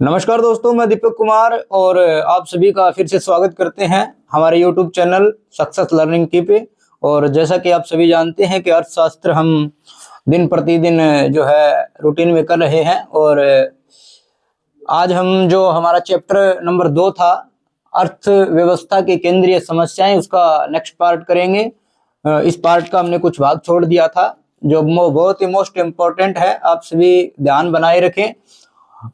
नमस्कार दोस्तों, मैं दीपक कुमार और आप सभी का फिर से स्वागत करते हैं हमारे YouTube चैनल सक्सेस लर्निंग की पे। और जैसा कि आप सभी जानते हैं कि अर्थशास्त्र हम दिन प्रतिदिन जो है रूटीन में कर रहे हैं। और आज हम जो हमारा चैप्टर नंबर 2 था, अर्थव्यवस्था की केंद्रीय समस्याएं, उसका नेक्स्ट पार्ट करेंगे। इस पार्ट का हमने कुछ भाग छोड़ दिया था जो बहुत ही मोस्ट इम्पोर्टेंट है, आप सभी ध्यान बनाए रखें।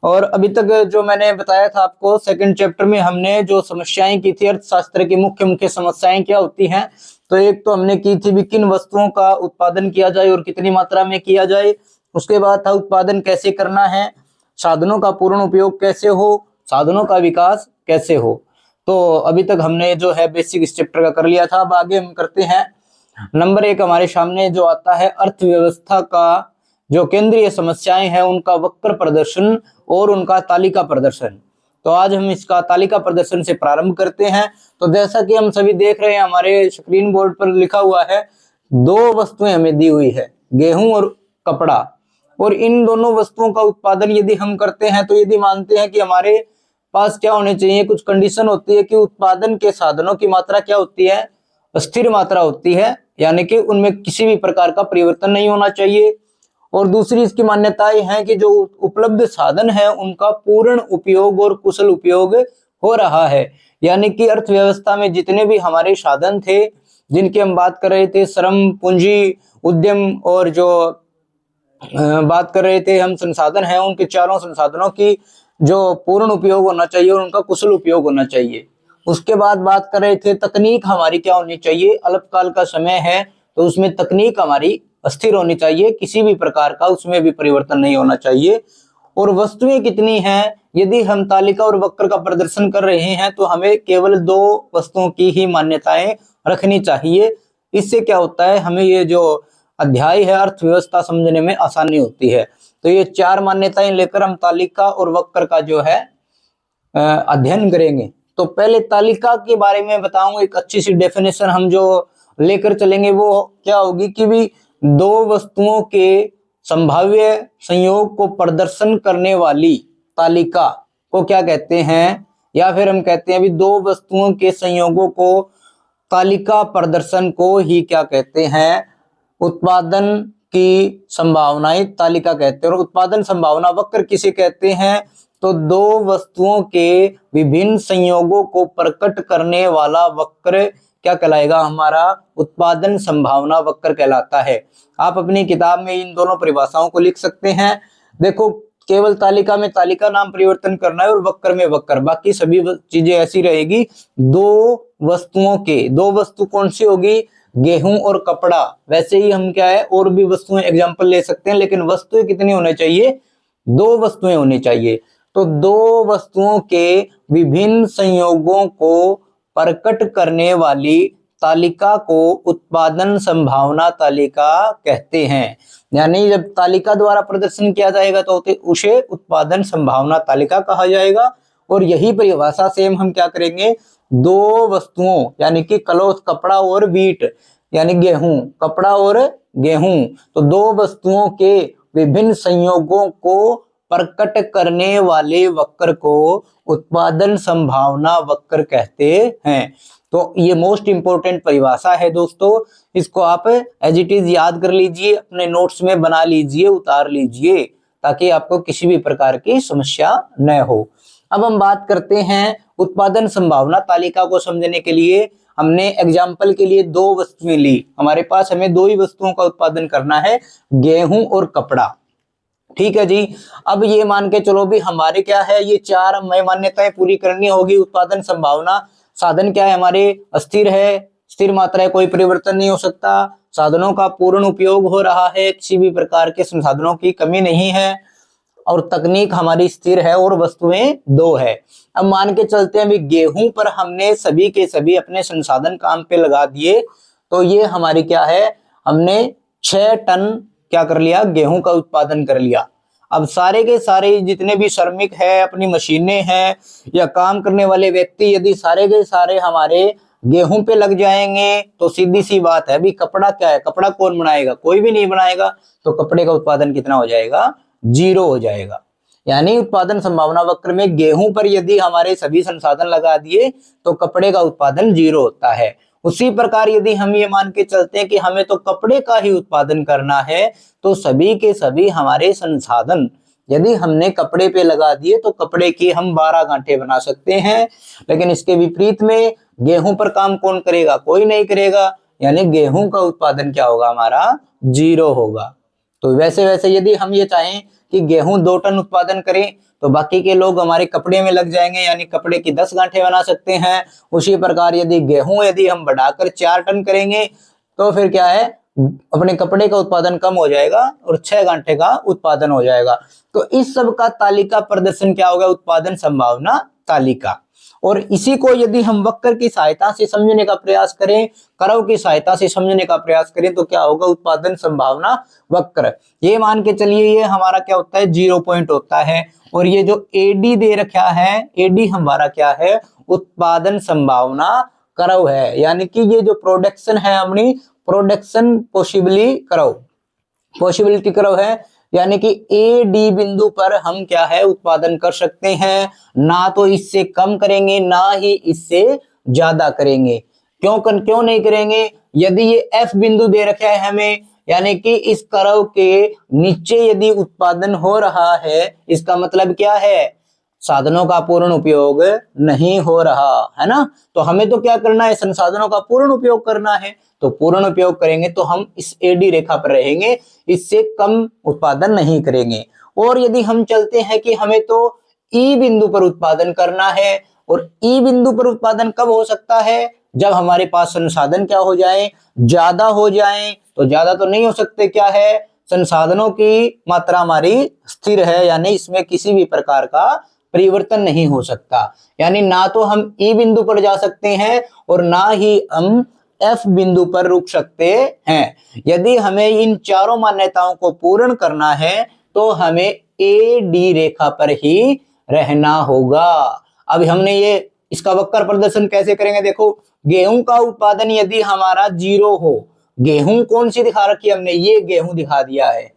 और अभी तक जो मैंने बताया था आपको, सेकंड चैप्टर में हमने जो समस्याएं की थी, अर्थशास्त्र की मुख्य समस्याएं क्या होती हैं। तो एक तो हमने की थी भी किन वस्तुओं का उत्पादन किया जाए और कितनी मात्रा में किया जाए। उसके बाद था उत्पादन कैसे करना है, साधनों का पूर्ण उपयोग कैसे हो, साधनों का विकास कैसे हो। तो अभी तक हमने जो है बेसिक इस चैप्टर का कर लिया था। अब आगे हम करते हैं नंबर 1। हमारे सामने जो आता है अर्थव्यवस्था का जो केंद्रीय समस्याएं हैं, उनका वक्र प्रदर्शन और उनका तालिका प्रदर्शन। तो आज हम इसका तालिका प्रदर्शन से प्रारंभ करते हैं। तो जैसा कि हम सभी देख रहे हैं, हमारे स्क्रीन बोर्ड पर लिखा हुआ है, दो वस्तुएं हमें दी हुई है, गेहूं और कपड़ा। और इन दोनों वस्तुओं का उत्पादन यदि हम करते हैं तो यदि मानते हैं कि हमारे पास क्या होने चाहिए, कुछ कंडीशन होती है कि उत्पादन के साधनों की मात्रा क्या होती है, स्थिर मात्रा होती है, यानी कि उनमें किसी भी प्रकार का परिवर्तन नहीं होना चाहिए। और दूसरी इसकी मान्यताएं हैं कि जो उपलब्ध साधन है उनका पूर्ण उपयोग और कुशल उपयोग हो रहा है। यानी कि अर्थव्यवस्था में जितने भी हमारे साधन थे जिनकी हम बात कर रहे थे, श्रम, पूंजी, उद्यम और जो बात कर रहे थे हम संसाधन हैं, उनके चारों संसाधनों की जो पूर्ण उपयोग होना चाहिए और उनका कुशल उपयोग होना चाहिए। उसके बाद बात कर रहे थे तकनीक हमारी क्या होनी चाहिए, अल्पकाल का समय है तो उसमें तकनीक हमारी अस्थिर होनी चाहिए, किसी भी प्रकार का उसमें भी परिवर्तन नहीं होना चाहिए। और वस्तुएं कितनी हैं, यदि हम तालिका और वक्र का प्रदर्शन कर रहे हैं तो हमें केवल 2 वस्तुओं की ही मान्यताएं रखनी चाहिए। इससे क्या होता है, हमें ये जो अध्याय है अर्थव्यवस्था समझने में आसानी होती है। तो ये 4 मान्यताएं लेकर हम तालिका और वक्र का जो है अध्ययन करेंगे। तो पहले तालिका के बारे में बताऊं, एक अच्छी सी डेफिनेशन हम जो लेकर चलेंगे वो क्या होगी कि भी 2 वस्तुओं के संभाव्य संयोग को प्रदर्शन करने वाली तालिका को क्या कहते हैं, या फिर हम कहते हैं भी 2 वस्तुओं के संयोगों को तालिका प्रदर्शन को ही क्या कहते हैं, उत्पादन की संभावनाएं तालिका कहते हैं। और उत्पादन संभावना वक्र किसे कहते हैं, तो 2 वस्तुओं के विभिन्न संयोगों को प्रकट करने वाला वक्र क्या कहलाएगा, हमारा उत्पादन संभावना वक्र कहलाता है। आप अपनी किताब में इन दोनों परिभाषाओं को लिख सकते हैं। देखो, केवल तालिका में तालिका नाम परिवर्तन करना है और वक्र में वक्र, बाकी सभी चीजें ऐसी रहेगी। 2 वस्तुओं के, 2 वस्तु कौन सी होगी, गेहूं और कपड़ा। वैसे ही हम क्या है और भी वस्तुएं एग्जाम्पल ले सकते हैं, लेकिन वस्तुएं कितनी होनी चाहिए, 2 वस्तुएं होनी चाहिए। तो 2 वस्तुओं के विभिन्न संयोगों को प्रकट करने वाली तालिका को उत्पादन संभावना तालिका कहते हैं। यानी जब तालिका द्वारा प्रदर्शन किया जाएगा तो उसे उत्पादन संभावना तालिका कहा जाएगा। और यही परिभाषा सेम हम क्या करेंगे, 2 वस्तुओं यानी कि क्लॉथ, कपड़ा और व्हीट यानी गेहूं, कपड़ा और गेहूं, तो 2 वस्तुओं के विभिन्न संयोगों को प्रकट करने वाले वक्र को उत्पादन संभावना वक्र कहते हैं। तो ये मोस्ट इंपोर्टेंट परिभाषा है दोस्तों, इसको आप एज इट इज याद कर लीजिए, अपने नोट्स में बना लीजिए, उतार लीजिए, ताकि आपको किसी भी प्रकार की समस्या न हो। अब हम बात करते हैं उत्पादन संभावना तालिका को समझने के लिए हमने एग्जाम्पल के लिए 2 वस्तुएं ली। हमारे पास हमें 2 ही वस्तुओं का उत्पादन करना है, गेहूं और कपड़ा। ठीक है जी। अब ये मान के चलो भी हमारे क्या है, ये 4 हमें मान्यताएं पूरी करनी होगी। उत्पादन संभावना, साधन क्या है हमारे, अस्थिर है, स्थिर मात्रा है, कोई परिवर्तन नहीं हो सकता। साधनों का पूर्ण उपयोग हो रहा है, किसी भी प्रकार के संसाधनों की कमी नहीं है। और तकनीक हमारी स्थिर है और वस्तुएं 2 है। अब मान के चलते हैं भी गेहूं पर हमने सभी के सभी अपने संसाधन काम पे लगा दिए, तो ये हमारी क्या है, हमने 6 टन क्या कर लिया, गेहूं का उत्पादन कर लिया। अब सारे के सारे जितने भी श्रमिक है, अपनी मशीनें हैं या काम करने वाले व्यक्ति, यदि सारे के सारे हमारे गेहूं पे लग जाएंगे तो सीधी सी बात है भी कपड़ा क्या है, कपड़ा कौन बनाएगा, कोई भी नहीं बनाएगा। तो कपड़े का उत्पादन कितना हो जाएगा, 0 हो जाएगा। यानी उत्पादन संभावना वक्र में गेहूं पर यदि हमारे सभी संसाधन लगा दिए तो कपड़े का उत्पादन 0 होता है। उसी प्रकार यदि हम ये मान के चलते हैं कि हमें तो कपड़े का ही उत्पादन करना है, तो सभी के सभी हमारे संसाधन यदि हमने कपड़े पे लगा दिए तो कपड़े की हम 12 गांठें बना सकते हैं। लेकिन इसके विपरीत में गेहूं पर काम कौन करेगा? कोई नहीं करेगा, यानी गेहूं का उत्पादन क्या होगा? हमारा 0 होगा। तो वैसे वैसे यदि हम ये चाहें कि गेहूं 2 टन उत्पादन करें तो बाकी के लोग हमारे कपड़े में लग जाएंगे, यानी कपड़े की 10 गांठें बना सकते हैं। उसी प्रकार यदि गेहूं यदि हम बढ़ाकर 4 टन करेंगे तो फिर क्या है, अपने कपड़े का उत्पादन कम हो जाएगा और 6 गांठे का उत्पादन हो जाएगा। तो इस सब का तालिका प्रदर्शन क्या होगा? उत्पादन संभावना तालिका। और इसी को यदि हम वक्र की सहायता से समझने का प्रयास करें, कर्व की सहायता से समझने का प्रयास करें तो क्या होगा? उत्पादन संभावना वक्र। ये मान के चलिए ये हमारा क्या होता है? 0 पॉइंट होता है। और ये जो एडी दे रखा है, एडी हमारा क्या है? उत्पादन संभावना कर्व है। यानी कि ये जो प्रोडक्शन है अपनी प्रोडक्शन पॉसिबिलिटी कर्व है, यानी कि ए डी बिंदु पर हम क्या है? उत्पादन कर सकते हैं। ना तो इससे कम करेंगे ना ही इससे ज्यादा करेंगे। क्यों नहीं करेंगे? यदि ये एफ बिंदु दे रखा है हमें, यानी कि इस कर्व के नीचे यदि उत्पादन हो रहा है, इसका मतलब क्या है? साधनों का पूर्ण उपयोग नहीं हो रहा है ना। तो हमें तो क्या करना है? संसाधनों का पूर्ण उपयोग करना है। तो पूर्ण उपयोग करेंगे तो हम इस एडी रेखा पर रहेंगे, इससे कम उत्पादन नहीं करेंगे। और यदि हम चलते हैं कि हमें तो ई बिंदु पर उत्पादन करना है, और ई बिंदु पर उत्पादन कब हो सकता है? जब हमारे पास संसाधन क्या हो जाए? ज्यादा हो जाए। तो ज्यादा तो नहीं हो सकते, क्या है? संसाधनों की मात्रा हमारी स्थिर है, यानी इसमें किसी भी प्रकार का परिवर्तन नहीं हो सकता। यानी ना तो हम ई बिंदु पर जा सकते हैं और ना ही हम एफ बिंदु पर रुक सकते हैं। यदि हमें इन चारों मान्यताओं को पूर्ण करना है तो हमें ए डी रेखा पर ही रहना होगा। अब हमने ये इसका वक्र प्रदर्शन कैसे करेंगे? देखो, गेहूं का उत्पादन यदि हमारा 0 हो, गेहूं कौन सी दिखा रखी है हमने? ये गेहूं दिखा दिया है।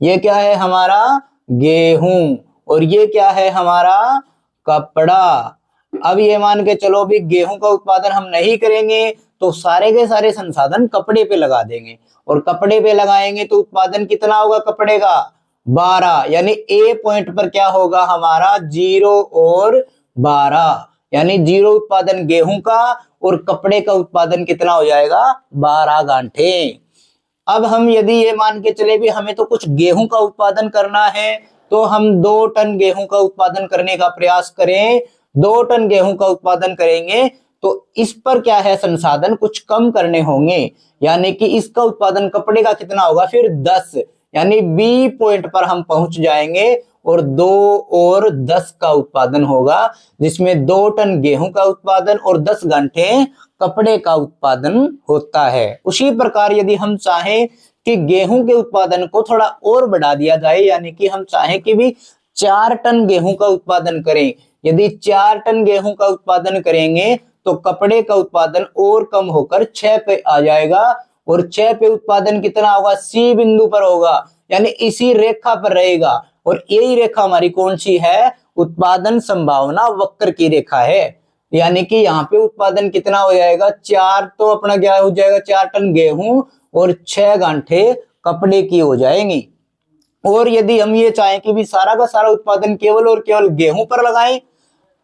ये क्या है? हमारा गेहूं। और ये क्या है? हमारा कपड़ा। अब ये मान के चलो भी गेहूं का उत्पादन हम नहीं करेंगे तो सारे के सारे संसाधन कपड़े पे लगा देंगे, और कपड़े पे लगाएंगे तो उत्पादन कितना होगा कपड़े का? 12। यानी ए पॉइंट पर क्या होगा हमारा? 0 और 12, यानी 0 उत्पादन गेहूं का और कपड़े का उत्पादन कितना हो जाएगा? 12 गांठे। अब हम यदि ये मान के चले भी हमें तो कुछ गेहूं का उत्पादन करना है, तो हम 2 टन गेहूं का उत्पादन करने का प्रयास करें। 2 टन गेहूं का उत्पादन करेंगे तो इस पर क्या है? संसाधन कुछ कम करने होंगे, यानी कि इसका उत्पादन कपड़े का कितना होगा फिर? 10। यानी बी पॉइंट पर हम पहुंच जाएंगे और 2 और 10 का उत्पादन होगा, जिसमें 2 टन गेहूं का उत्पादन और 10 घंटे कपड़े का उत्पादन होता है। उसी प्रकार यदि हम चाहें कि गेहूं के उत्पादन को थोड़ा और बढ़ा दिया जाए, यानी कि हम चाहें कि भी 4 टन गेहूं का उत्पादन करें, यदि 4 टन गेहूं का उत्पादन करेंगे तो कपड़े का उत्पादन और कम होकर 6 पे आ जाएगा, और 6 पे उत्पादन कितना होगा? सी बिंदु पर होगा, यानी इसी रेखा पर रहेगा। और यही रेखा हमारी कौन सी है? उत्पादन संभावना वक्र की रेखा है। यानी कि यहाँ पे उत्पादन कितना हो जाएगा? 4 तो अपना क्या हो जाएगा? 4 टन गेहूं और 6 गांठे कपड़े की हो जाएंगी। और यदि हम ये चाहें कि भी सारा का सारा उत्पादन केवल और केवल गेहूं पर लगाएं,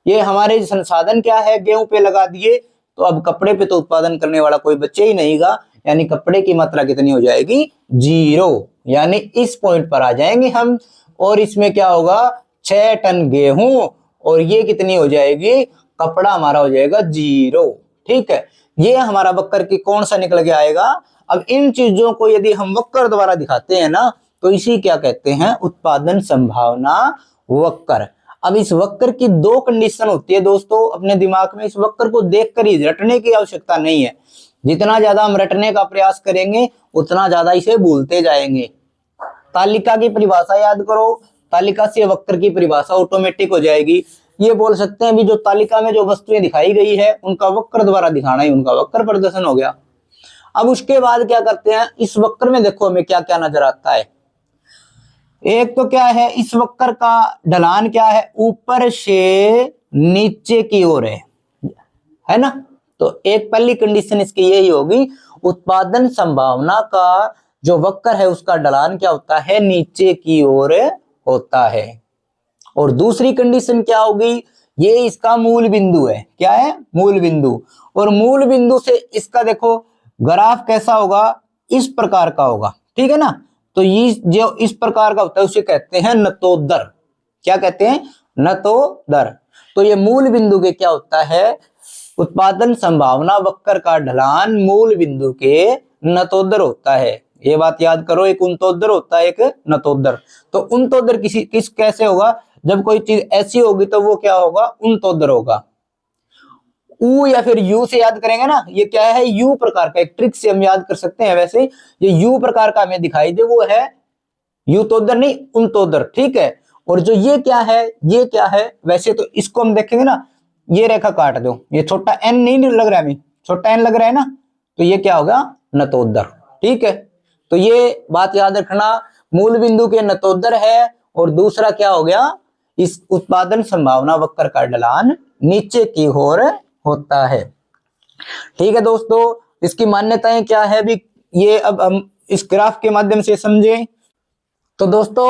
ये हमारे संसाधन क्या है? गेहूं पे लगा दिए, तो अब कपड़े पे तो उत्पादन करने वाला कोई बच्चे ही नहींगा, यानी कपड़े की मात्रा कितनी हो जाएगी? 0। यानी इस पॉइंट पर आ जाएंगे हम, और इसमें क्या होगा? 6 टन गेहूं और ये कितनी हो जाएगी? कपड़ा हमारा हो जाएगा 0। ठीक है, ये हमारा वक्र की कौन सा निकल के आएगा? अब इन चीजों को यदि हम वक्र द्वारा दिखाते हैं ना, तो इसी क्या कहते हैं? उत्पादन संभावना वक्र। अब इस वक्र की 2 कंडीशन होती है दोस्तों अपने दिमाग में। इस वक्र को देखकर ही रटने की आवश्यकता नहीं है। जितना ज्यादा हम रटने का प्रयास करेंगे उतना ज्यादा इसे भूलते जाएंगे। तालिका की परिभाषा याद करो, तालिका से वक्र की परिभाषा ऑटोमेटिक हो जाएगी। ये बोल सकते हैं भी जो तालिका में जो वस्तुएं दिखाई गई है उनका वक्र द्वारा दिखाना ही उनका वक्र प्रदर्शन हो गया। अब उसके बाद क्या करते हैं? इस वक्र में देखो हमें क्या क्या नजर आता है। एक तो क्या है, इस वक्र का ढलान क्या है, ऊपर से नीचे की ओर है ना। तो एक पहली कंडीशन इसकी यही होगी, उत्पादन संभावना का जो वक्र है उसका ढलान क्या होता है, नीचे की ओर होता है। और दूसरी कंडीशन क्या होगी, ये इसका मूल बिंदु है, क्या है, मूल बिंदु। और मूल बिंदु से इसका देखो ग्राफ कैसा होगा, इस प्रकार का होगा, ठीक है ना। तो ये जो इस प्रकार का होता है उसे कहते हैं नतोदर। क्या कहते हैं, नतोदर। तो ये मूल बिंदु के क्या होता है, उत्पादन संभावना वक्र का ढलान मूल बिंदु के नतोदर होता है। ये बात याद करो, एक उनतोदर होता है, एक नतोदर। तो उनतोदर किस कैसे होगा, जब कोई चीज ऐसी होगी तो वो क्या होगा, उनतोदर होगा। उ या फिर यू से याद करेंगे ना, ये क्या है, यू प्रकार का, एक ट्रिक से हम याद कर सकते हैं। वैसे ये यू प्रकार का हमें दिखाई दे वो है यूतोदर, नहीं उनतोदर, ठीक है। और जो ये क्या है, ये क्या है, वैसे तो इसको हम देखेंगे ना, ये रेखा काट दो, ये छोटा एन नहीं लग रहा है, हमें छोटा एन लग रहा है ना, तो ये क्या होगा, नतोदर, ठीक है। तो ये बात याद रखना, मूल बिंदु के नतोदर है। और दूसरा क्या हो गया, इस उत्पादन संभावना वक्र का ढलान नीचे की ओर होता है, ठीक है दोस्तों। इसकी मान्यताएं क्या है भी, ये अब हम इस ग्राफ के माध्यम से समझें। तो दोस्तों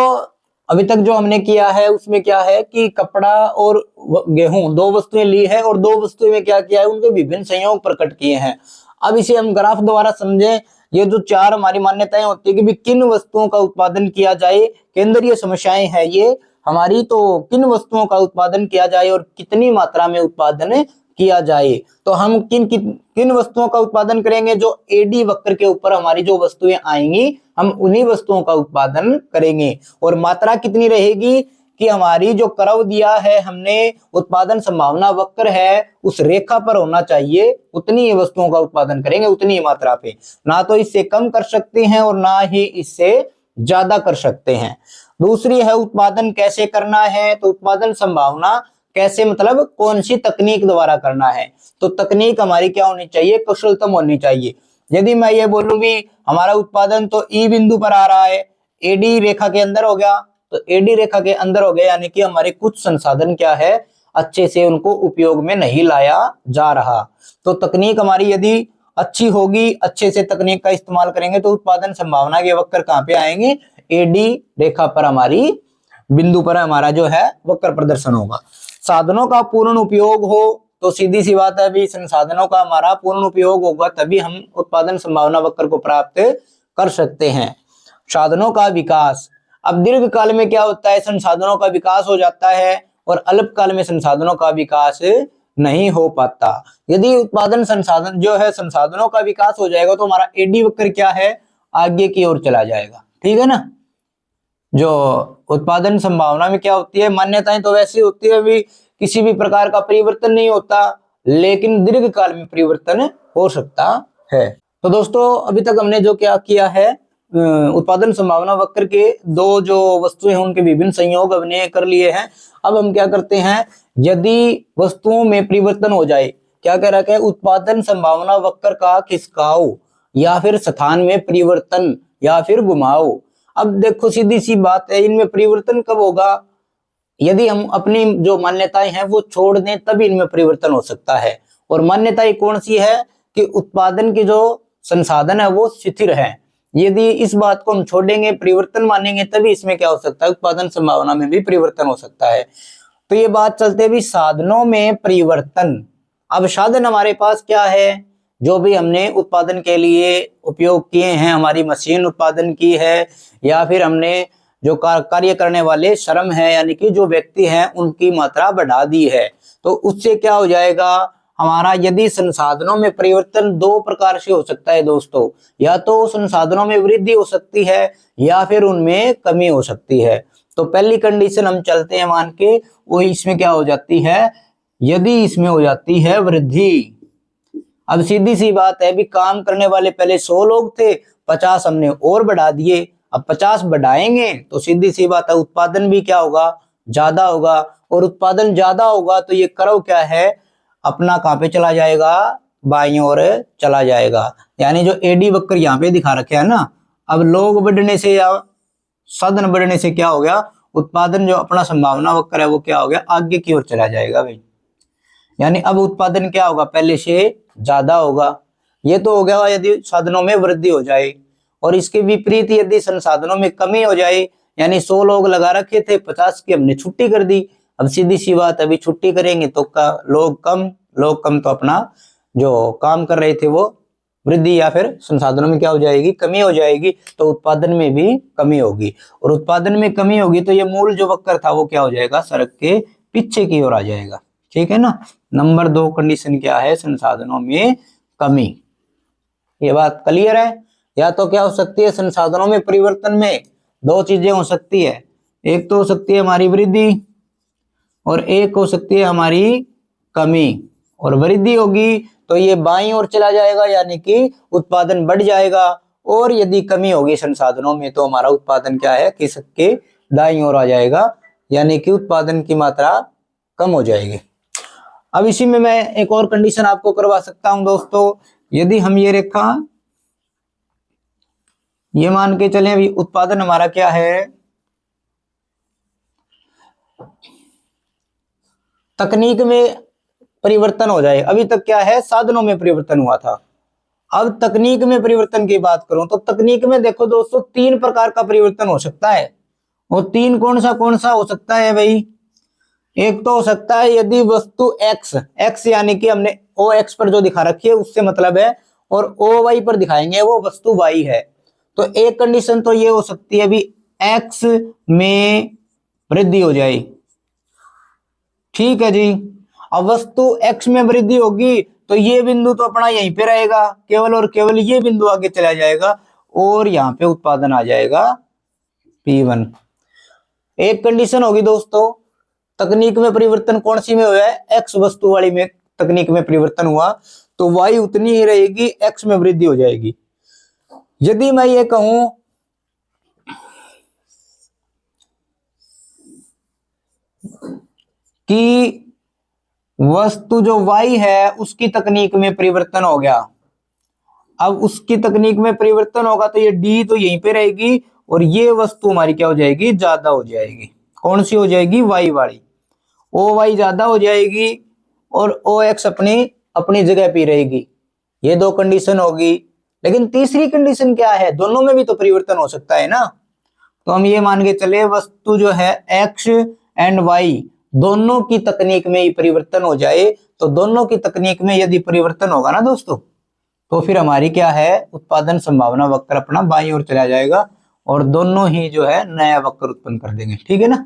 अभी तक जो हमने किया है उसमें क्या है कि कपड़ा और गेहूं दो वस्तुएं ली है, और दो वस्तुएं में क्या किया है, उनके विभिन्न संयोग प्रकट किए हैं। अब इसे हम ग्राफ द्वारा समझें। ये जो चार हमारी मान्यताएं होती है कि भी किन वस्तुओं का उत्पादन किया जाए, केंद्रीय समस्याएं है ये हमारी, तो किन वस्तुओं का उत्पादन किया जाए और कितनी मात्रा में उत्पादन किया जाए। तो हम किन किन किन वस्तुओं का उत्पादन करेंगे, जो एडी वक्र के ऊपर हमारी जो वस्तुएं आएंगी हम उन्हीं वस्तुओं का उत्पादन करेंगे। और मात्रा कितनी रहेगी कि हमारी जो कर्व दिया है हमने, उत्पादन संभावना वक्र है उस रेखा पर होना चाहिए, उतनी ही वस्तुओं का उत्पादन करेंगे, उतनी ही मात्रा पे, ना तो इससे कम कर सकते हैं और ना ही इससे ज्यादा कर सकते हैं। दूसरी है उत्पादन कैसे करना है, तो उत्पादन संभावना कैसे मतलब कौन सी तकनीक द्वारा करना है। तो तकनीक हमारी क्या होनी चाहिए, कुशलतम होनी चाहिए। यदि मैं ये बोलूं भी हमारा उत्पादन तो ई बिंदु पर आ रहा है, एडी रेखा के अंदर हो गया, तो एडी रेखा के अंदर हो गया, यानी कि हमारे कुछ संसाधन क्या है, अच्छे से उनको उपयोग में नहीं लाया जा रहा। तो तकनीक हमारी यदि अच्छी होगी, अच्छे से तकनीक का इस्तेमाल करेंगे, तो उत्पादन संभावना के वक्र कहाँ पे आएंगे, एडी रेखा पर, हमारी बिंदु पर हमारा जो है वक्र प्रदर्शन होगा। साधनों का पूर्ण उपयोग हो, तो सीधी सी बात है भी संसाधनों का हमारा पूर्ण उपयोग होगा तभी हम उत्पादन संभावना वक्र को प्राप्त कर सकते हैं। साधनों का विकास, अब दीर्घ काल में क्या होता है, संसाधनों का विकास हो जाता है और अल्प काल में संसाधनों का विकास नहीं हो पाता। यदि उत्पादन संसाधन जो है संसाधनों का विकास हो जाएगा तो हमारा एडी वक्र क्या है, आगे की ओर चला जाएगा, ठीक है ना। जो उत्पादन संभावना में क्या होती है, मान्यताएं तो वैसी होती है भी किसी भी प्रकार का परिवर्तन नहीं होता, लेकिन दीर्घ काल में परिवर्तन हो सकता है। तो दोस्तों अभी तक हमने जो क्या किया है, उत्पादन संभावना वक्र के दो जो वस्तुएं हैं उनके विभिन्न संयोग हमने कर लिए हैं। अब हम क्या करते हैं, यदि वस्तुओं में परिवर्तन हो जाए, क्या कह रखा है, उत्पादन संभावना वक्र का खिसकाव या फिर स्थान में परिवर्तन या फिर घुमाव। अब देखो सीधी सी बात है, इनमें परिवर्तन कब होगा, यदि हम अपनी जो मान्यताएं हैं वो छोड़ दें तभी इनमें परिवर्तन हो सकता है। और मान्यताएं कौन सी है कि उत्पादन के जो संसाधन है वो स्थिर है, यदि इस बात को हम छोड़ेंगे, परिवर्तन मानेंगे, तभी इसमें क्या हो सकता है, उत्पादन संभावना में भी परिवर्तन हो सकता है। तो ये बात चलते भी साधनों में परिवर्तन। अब साधन हमारे पास क्या है, जो भी हमने उत्पादन के लिए उपयोग किए हैं, हमारी मशीन उत्पादन की है या फिर हमने जो कार्य करने वाले श्रम है यानी कि जो व्यक्ति हैं उनकी मात्रा बढ़ा दी है, तो उससे क्या हो जाएगा हमारा, यदि संसाधनों में परिवर्तन दो प्रकार से हो सकता है दोस्तों, या तो संसाधनों में वृद्धि हो सकती है या फिर उनमें कमी हो सकती है। तो पहली कंडीशन हम चलते हैं मान के, वो इसमें क्या हो जाती है, यदि इसमें हो जाती है वृद्धि। अब सीधी सी बात है भी काम करने वाले पहले 100 लोग थे, 50 हमने और बढ़ा दिए, अब 50 बढ़ाएंगे तो सीधी सी बात है उत्पादन भी क्या होगा, ज्यादा होगा। और उत्पादन ज्यादा होगा तो ये कर्व क्या है, अपना कहां पे चला जाएगा, बाईं ओर चला जाएगा। यानी जो एडी वक्र यहाँ पे दिखा रखे है ना, अब लोग बढ़ने से या साधन बढ़ने से क्या हो गया, उत्पादन जो अपना संभावना वक्र है वो क्या हो गया, आगे की ओर चला जाएगा भाई। यानी अब उत्पादन क्या होगा, पहले से ज्यादा होगा। ये तो हो गया यदि साधनों में वृद्धि हो जाए। और इसके विपरीत यदि संसाधनों में कमी हो जाए, यानी 100 लोग लगा रखे थे, 50 की हमने छुट्टी कर दी। अब सीधी सी बात, अभी छुट्टी करेंगे तो लोग कम तो अपना जो काम कर रहे थे वो वृद्धि, या फिर संसाधनों में क्या हो जाएगी, कमी हो जाएगी। तो उत्पादन में भी कमी होगी, और उत्पादन में कमी होगी तो ये मूल जो वक्र था वो क्या हो जाएगा, सड़क के पीछे की ओर आ जाएगा। ठीक है ना। नंबर 2 कंडीशन क्या है, संसाधनों में कमी। ये बात क्लियर है। या तो क्या हो सकती है, संसाधनों में परिवर्तन में दो चीजें हो सकती है, एक तो हो सकती है हमारी वृद्धि और एक हो सकती है हमारी कमी। और वृद्धि होगी तो ये बाईं ओर चला जाएगा, यानी कि उत्पादन बढ़ जाएगा। और यदि कमी होगी संसाधनों में तो हमारा उत्पादन क्या है, खिसक के दाईं ओर आ जाएगा, यानी कि उत्पादन की मात्रा कम हो जाएगी। अब इसी में मैं एक और कंडीशन आपको करवा सकता हूं दोस्तों। यदि हम ये रेखा ये मान के चलें, अभी उत्पादन हमारा क्या है, तकनीक में परिवर्तन हो जाए। अभी तक क्या है, साधनों में परिवर्तन हुआ था। अब तकनीक में परिवर्तन की बात करूं तो तकनीक में देखो दोस्तों 3 प्रकार का परिवर्तन हो सकता है। और 3 कौन सा हो सकता है भाई, एक तो हो सकता है यदि वस्तु x यानी कि हमने OX पर जो दिखा रखी है उससे मतलब है, और OY पर दिखाएंगे वो वस्तु y है। तो एक कंडीशन तो ये हो सकती है भी x में वृद्धि हो जाए। ठीक है जी। अब वस्तु x में वृद्धि होगी तो ये बिंदु तो अपना यहीं पे रहेगा, केवल और केवल ये बिंदु आगे चला जाएगा और यहाँ पे उत्पादन आ जाएगा P1। एक कंडीशन होगी दोस्तों, तकनीक में परिवर्तन कौन सी में हुआ है, x वस्तु वाली में तकनीक में परिवर्तन हुआ तो y उतनी ही रहेगी, x में वृद्धि हो जाएगी। यदि मैं ये कहूं कि वस्तु जो y है उसकी तकनीक में परिवर्तन हो गया, अब उसकी तकनीक में परिवर्तन होगा तो ये d तो यहीं पे रहेगी और ये वस्तु हमारी क्या हो जाएगी, ज्यादा हो जाएगी। कौन सी हो जाएगी, y वाली। OY ज्यादा हो जाएगी और OX अपनी जगह पे रहेगी। ये 2 कंडीशन होगी। लेकिन तीसरी कंडीशन क्या है, दोनों में भी तो परिवर्तन हो सकता है ना। तो हम ये मान के चले वस्तु जो है x एंड y दोनों की तकनीक में ही परिवर्तन हो जाए, तो दोनों की तकनीक में यदि परिवर्तन होगा ना दोस्तों, तो फिर हमारी क्या है, उत्पादन संभावना वक्र अपना बाईं ओर चला जाएगा और दोनों ही जो है नया वक्र उत्पन्न कर देंगे। ठीक है ना।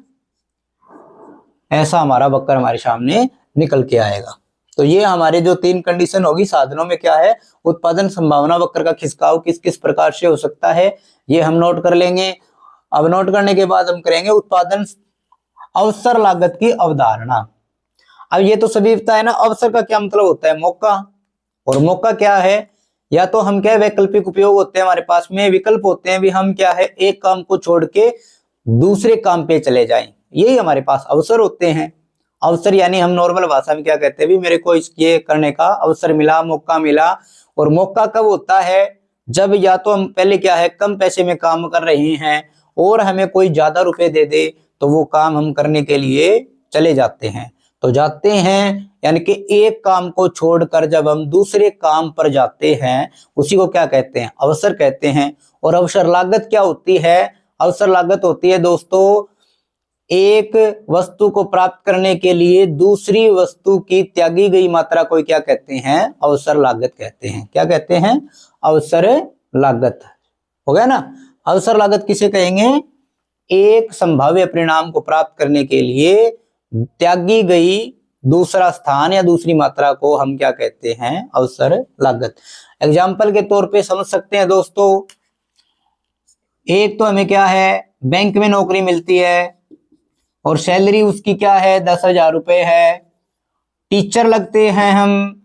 ऐसा हमारा वक्र हमारे सामने निकल के आएगा। तो ये हमारे जो 3 कंडीशन होगी, साधनों में क्या है, उत्पादन संभावना वक्र का खिसकाव किस किस प्रकार से हो सकता है, ये हम नोट कर लेंगे। अब नोट करने के बाद हम करेंगे उत्पादन अवसर लागत की अवधारणा। अब ये तो सभी पता है ना, अवसर का क्या मतलब होता है, मौका। और मौका क्या है, या तो हम क्या वैकल्पिक उपयोग होते हैं, हमारे पास में विकल्प होते हैं भी, हम क्या है एक काम को छोड़ के दूसरे काम पे चले जाएं, यही हमारे पास अवसर होते हैं। अवसर यानी हम नॉर्मल भाषा में क्या कहते हैं भी, मेरे को ये करने का अवसर मिला, मौका मिला। और मौका कब होता है, जब या तो हम पहले क्या है कम पैसे में काम कर रहे हैं और हमें कोई ज्यादा रुपए दे दे तो वो काम हम करने के लिए चले जाते हैं। तो जाते हैं यानी कि एक काम को छोड़कर जब हम दूसरे काम पर जाते हैं उसी को क्या कहते हैं, अवसर कहते हैं। और अवसर लागत क्या होती है, अवसर लागत होती है दोस्तों एक वस्तु को प्राप्त करने के लिए दूसरी वस्तु की त्यागी गई मात्रा को क्या कहते हैं, अवसर लागत कहते हैं। क्या कहते हैं, अवसर लागत। हो गया ना। अवसर लागत किसे कहेंगे, एक संभाव्य परिणाम को प्राप्त करने के लिए त्यागी गई दूसरा स्थान या दूसरी मात्रा को हम क्या कहते हैं, अवसर लागत। एग्जाम्पल के तौर पे समझ सकते हैं दोस्तों, एक तो हमें क्या है बैंक में नौकरी मिलती है और सैलरी उसकी क्या है 10,000 रुपए है। टीचर लगते हैं हम,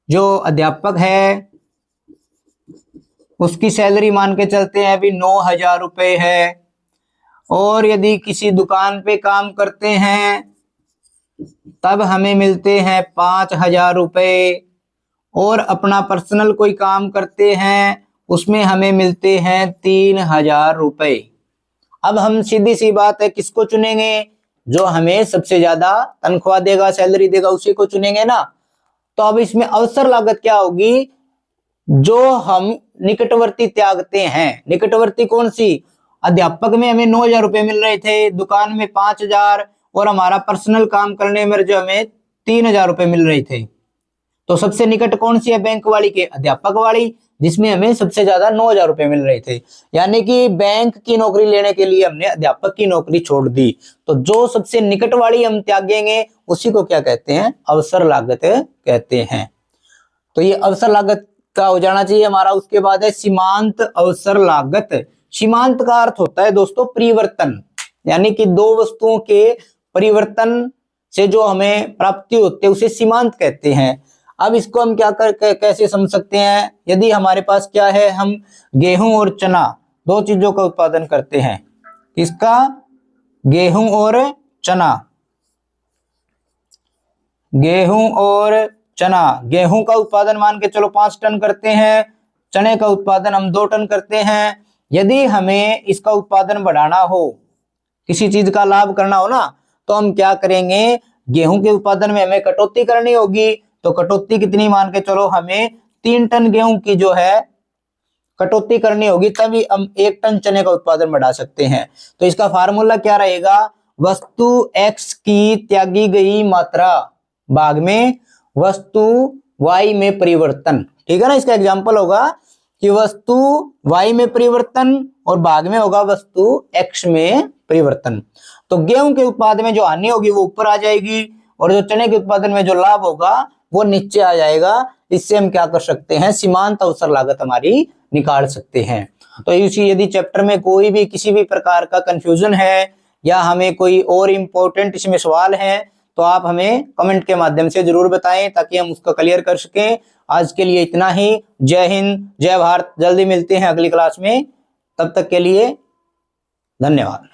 जो अध्यापक है उसकी सैलरी मान के चलते हैं अभी 9,000 रुपए है। और यदि किसी दुकान पे काम करते हैं तब हमें मिलते हैं 5,000 रुपए। और अपना पर्सनल कोई काम करते हैं उसमें हमें मिलते हैं 3,000 रुपए। अब हम सीधी सी बात है किसको चुनेंगे, जो हमें सबसे ज्यादा तनख्वाह देगा, सैलरी देगा, उसी को चुनेंगे ना। तो अब इसमें अवसर लागत क्या होगी, जो हम निकटवर्ती त्यागते हैं। निकटवर्ती कौन सी, अध्यापक में हमें 9,000 रुपए मिल रहे थे, दुकान में 5,000, और हमारा पर्सनल काम करने में जो हमें 3,000 रुपए मिल रहे थे। तो सबसे निकट कौन सी है बैंक वाली के, अध्यापक वाली, जिसमें हमें सबसे ज्यादा 9,000 रुपए मिल रहे थे। यानी कि बैंक की नौकरी लेने के लिए हमने अध्यापक की नौकरी छोड़ दी। तो जो सबसे निकट वाली हम त्यागेंगे उसी को क्या कहते हैं, अवसर लागत कहते हैं। तो ये अवसर लागत का हो जाना चाहिए हमारा। उसके बाद है सीमांत अवसर लागत। सीमांत का अर्थ होता है दोस्तों परिवर्तन, यानी कि दो वस्तुओं के परिवर्तन से जो हमें प्राप्ति होती है उसे सीमांत कहते हैं। अब इसको हम क्या कैसे समझ सकते हैं, यदि हमारे पास क्या है, हम गेहूं और चना दो चीजों का उत्पादन करते हैं। इसका गेहूं और चना, गेहूं और चना, गेहूं का उत्पादन मान के चलो 5 टन करते हैं, चने का उत्पादन हम 2 टन करते हैं। यदि हमें इसका उत्पादन बढ़ाना हो, किसी चीज का लाभ करना हो ना, तो हम क्या करेंगे, गेहूं के उत्पादन में हमें कटौती करनी होगी। तो कटौती कितनी मान के चलो, हमें 3 टन गेहूं की जो है कटौती करनी होगी, तभी हम 1 टन चने का उत्पादन बढ़ा सकते हैं। तो इसका फार्मूला क्या रहेगा, वस्तु X की त्यागी गई मात्रा भाग में वस्तु Y में परिवर्तन। ठीक है ना, इसका एग्जांपल होगा कि वस्तु Y में परिवर्तन और भाग में होगा वस्तु X में परिवर्तन। तो गेहूं के उत्पादन में जो हानि होगी वो ऊपर आ जाएगी, और जो चने के उत्पादन में जो लाभ होगा वो नीचे आ जाएगा। इससे हम क्या कर सकते हैं, सीमांत अवसर लागत हमारी निकाल सकते हैं। तो इसी यदि चैप्टर में कोई भी किसी भी प्रकार का कंफ्यूजन है या हमें कोई और इम्पोर्टेंट इसमें सवाल है तो आप हमें कमेंट के माध्यम से जरूर बताएं ताकि हम उसको क्लियर कर सकें। आज के लिए इतना ही। जय हिंद, जय भारत। जल्दी मिलते हैं अगली क्लास में, तब तक के लिए धन्यवाद।